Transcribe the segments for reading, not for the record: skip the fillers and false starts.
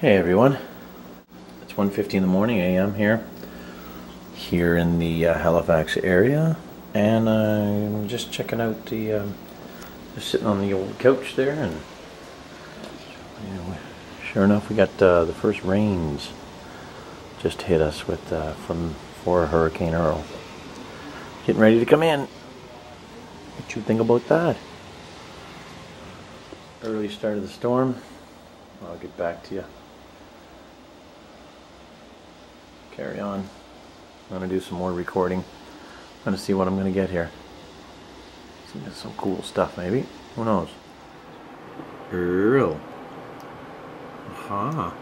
Hey everyone, it's 1:50 in the morning a.m. here in the Halifax area, and I'm just checking out the just sitting on the old couch there, and sure enough we got the first rains just hit us with for Hurricane Earl getting ready to come in. What you think about that? Early start of the storm. I'll get back to you. Carry on. I'm going to do some more recording. I'm going to see what I'm going to get here. Some cool stuff maybe. Who knows? Earl. Aha.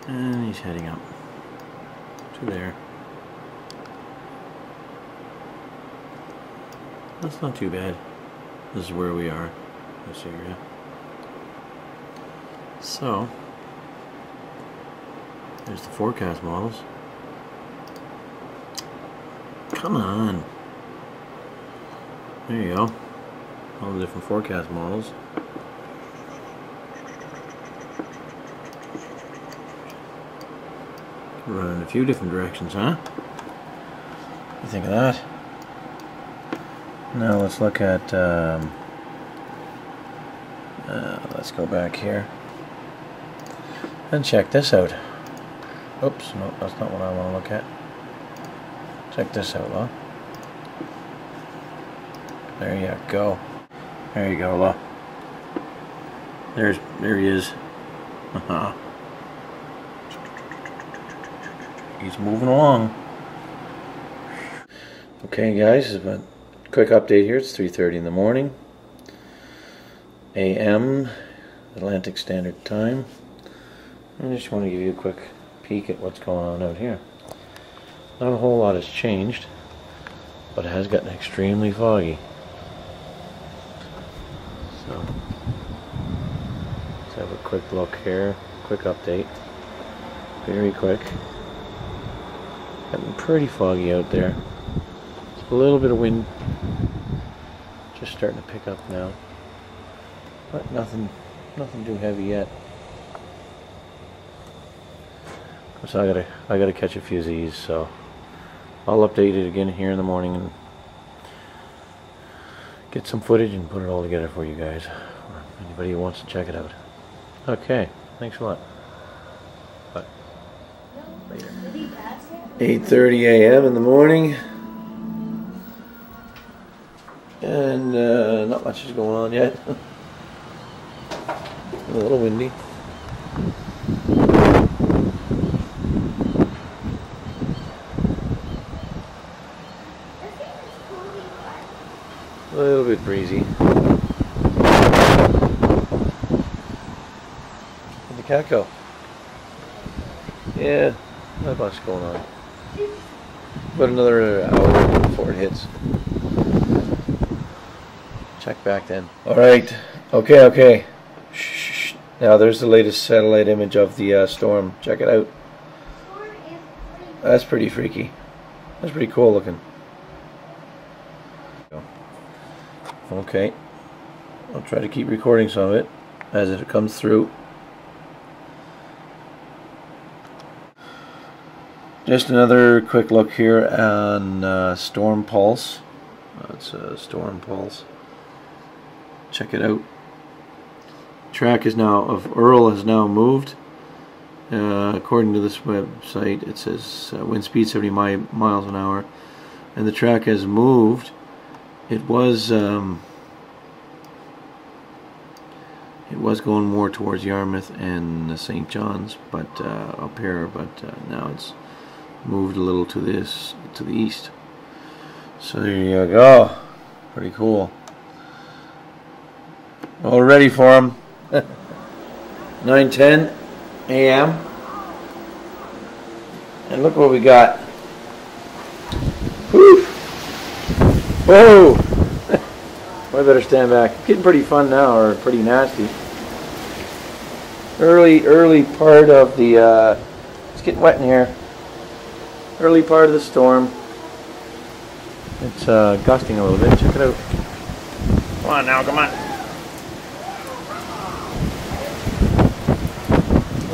And he's heading up to there. That's not too bad. This is where we are. This area. So there's the forecast models. Come on. There you go. All the different forecast models. Run in a few different directions, huh? What do you think of that? Now let's look at let's go back here and check this out. Oops, no, that's not what I want to look at. Check this out, Lo. There you go. There you go, Lo. There he is. He's moving along. Okay, guys, a quick update here. It's 3:30 in the morning, a.m. Atlantic Standard Time. I just want to give you a quick peek at what's going on out here. Not a whole lot has changed, but it has gotten extremely foggy. So let's have a quick look here, quick update, very quick. Getting pretty foggy out there. A little bit of wind just starting to pick up now, but nothing too heavy yet. So I gotta catch a few of these, so I'll update it again here in the morning and get some footage and put it all together for you guys, or anybody who wants to check it out. Okay, thanks a lot. Bye. Later. 8:30 a.m. in the morning, and not much is going on yet. A little windy. A little bit breezy. Where'd the cat go? Yeah, not much going on. About another hour before it hits. Check back then. Alright, okay. Shh. Now there's the latest satellite image of the storm. Check it out. That's pretty freaky. That's pretty cool looking. Okay, I'll try to keep recording some of it as it comes through. Just another quick look here on Storm Pulse. It's a Storm Pulse. Check it out. Track is now of Earl has now moved. According to this website, it says wind speed 70 miles an hour, and the track has moved. It was going more towards Yarmouth and St. John's, but up here. But now it's moved a little to the east. So there you go. Pretty cool. All ready for him. 9:10 a.m. And look what we got. Whew. Whoa! I better stand back. It's getting pretty fun now, or pretty nasty. Early part of the, it's getting wet in here. Early part of the storm. It's gusting a little bit. Check it out. Come on now, come on.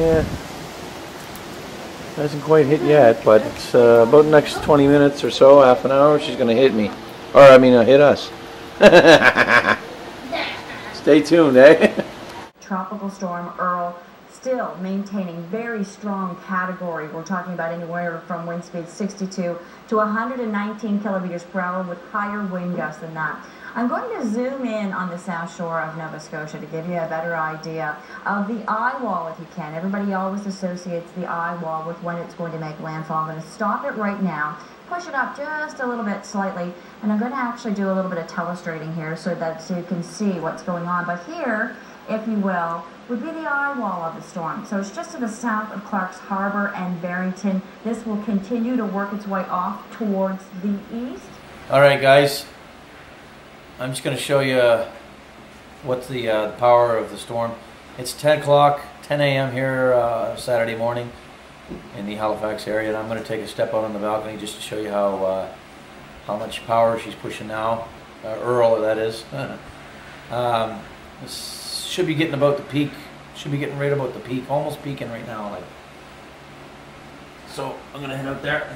Yeah. Hasn't quite hit yet, but it's about the next 20 minutes or so, half an hour, she's going to hit me. Or, I mean, hit us. Stay tuned, eh? Tropical storm Earl still maintaining very strong category. We're talking about anywhere from wind speed 62 to 119 kilometers per hour with higher wind gusts than that. I'm going to zoom in on the south shore of Nova Scotia to give you a better idea of the eye wall if you can. Everybody always associates the eye wall with when it's going to make landfall. I'm going to stop it right now, push it up just a little bit slightly, and I'm going to actually do a little bit of telestrating here so you can see what's going on. But here, if you will, would be the eye wall of the storm. So it's just to the south of Clark's Harbor and Barrington. This will continue to work its way off towards the east. All right, guys. I'm just going to show you what's the power of the storm. It's 10 o'clock, 10 a.m. here Saturday morning in the Halifax area, and I'm going to take a step out on the balcony just to show you how much power she's pushing now. Earl, that is. This should be getting about the peak. Should be getting right about the peak, almost peaking right now. Like. So I'm going to head out there.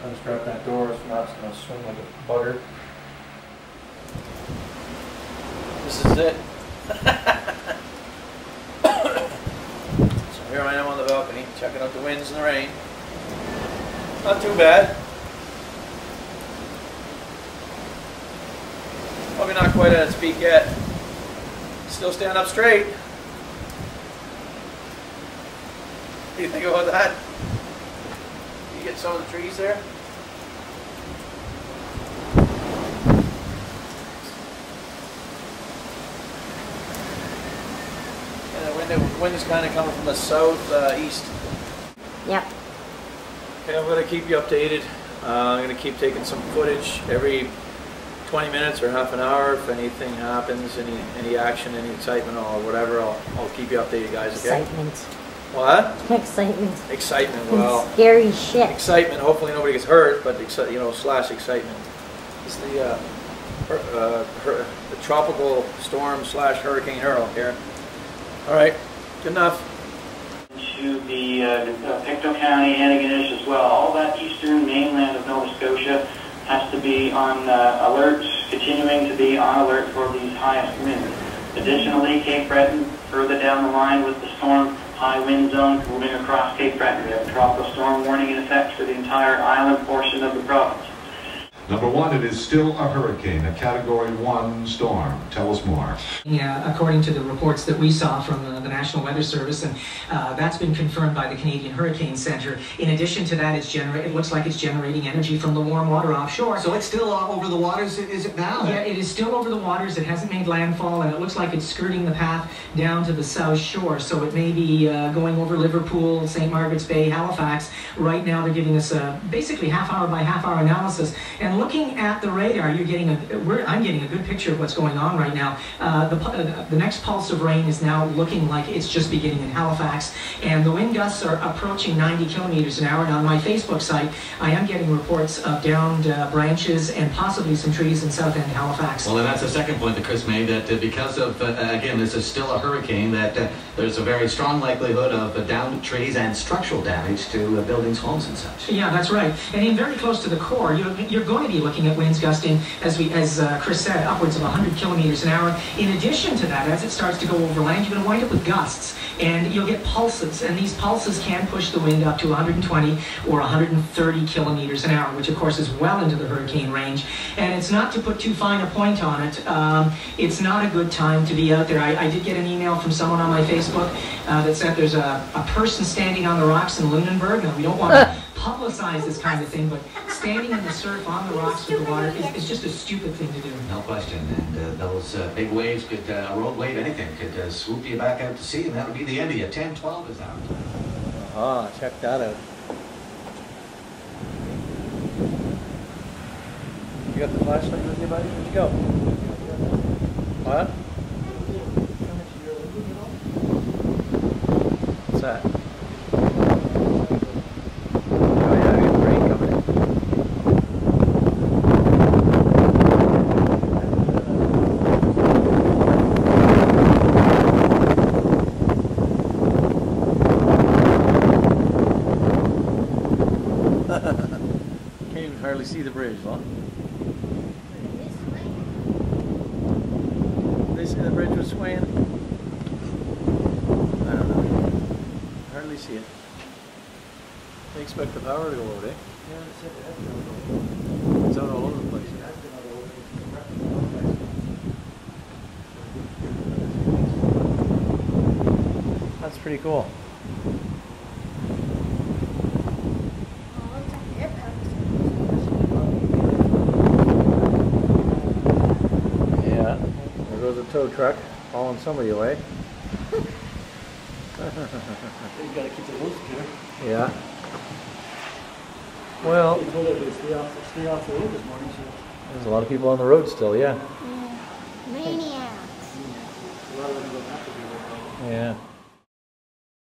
I'll just grab that door. If not, it's going to swing like a bugger. This is it. So here I am on the balcony, checking out the winds and the rain. Not too bad. Probably not quite at its peak yet. Still stand up straight. What do you think about that? You get some of the trees there? The wind is kind of coming from the south-east. Yep. Okay, I'm going to keep you updated. I'm going to keep taking some footage every 20 minutes or half an hour. If anything happens, any action, any excitement or whatever, I'll keep you updated, guys, okay? Excitement. What? Excitement. Excitement, well. Scary shit. Excitement, hopefully nobody gets hurt, but, slash excitement. It's the tropical storm slash Hurricane Earl here. All right, good enough. To the Pictou County, Antigonish as well. All that eastern mainland of Nova Scotia has to be on alert, continuing to be on alert for these highest winds. Additionally, Cape Breton, further down the line with the storm high wind zone moving across Cape Breton. We have a tropical storm warning in effect for the entire island portion of the province. Number one, it is still a hurricane, a Category 1 storm. Tell us more. Yeah, according to the reports that we saw from the National Weather Service, and that's been confirmed by the Canadian Hurricane Centre. In addition to that, it looks like it's generating energy from the warm water offshore. So it's still over the waters, is it now? Yeah, it is still over the waters. It hasn't made landfall, and it looks like it's skirting the path down to the south shore. So it may be going over Liverpool, St. Margaret's Bay, Halifax. Right now, they're giving us basically half-hour by half-hour analysis. And looking at the radar, I'm getting a good picture of what's going on right now. The next pulse of rain is now looking like it's just beginning in Halifax, and the wind gusts are approaching 90 kilometers an hour. And on my Facebook site, I am getting reports of downed branches and possibly some trees in South End Halifax. Well, and that's the second point that Chris made, that because of, again, this is still a hurricane, that there's a very strong likelihood of downed trees and structural damage to buildings, homes, and such. Yeah, that's right. And in very close to the core, you're going to be looking at winds gusting, as Chris said, upwards of 100 kilometers an hour. In addition to that, as it starts to go over land, you're going to wind up with gusts, and you'll get pulses, and these pulses can push the wind up to 120 or 130 kilometers an hour, which of course is well into the hurricane range. And it's not to put too fine a point on it. It's not a good time to be out there. I did get an email from someone on my Facebook that said there's a person standing on the rocks in Lunenburg. Now, we don't want to publicize this kind of thing, but standing in the surf on the rocks with the water is just a stupid thing to do. No question. And those big waves could, a road wave, anything, could swoop you back out to sea, and that would be the end of you. 10-12 is out. Ah, check that out. You got the flashlight with you, buddy? Where'd you go? What? What's that? Oh yeah, we have rain coming in. see the bridge, well. They say the bridge was swaying. I don't know. Hardly see it. They expect the power to go out, eh? It's out all over the place. That's pretty cool. Yeah, there goes a tow truck hauling somebody away. You gotta keep the roads clear. Yeah. Well, They told everybody to stay off the road this morning, so there's a lot of people on the road still, yeah. Maniacs. a lot of them don't have to be there. Yeah.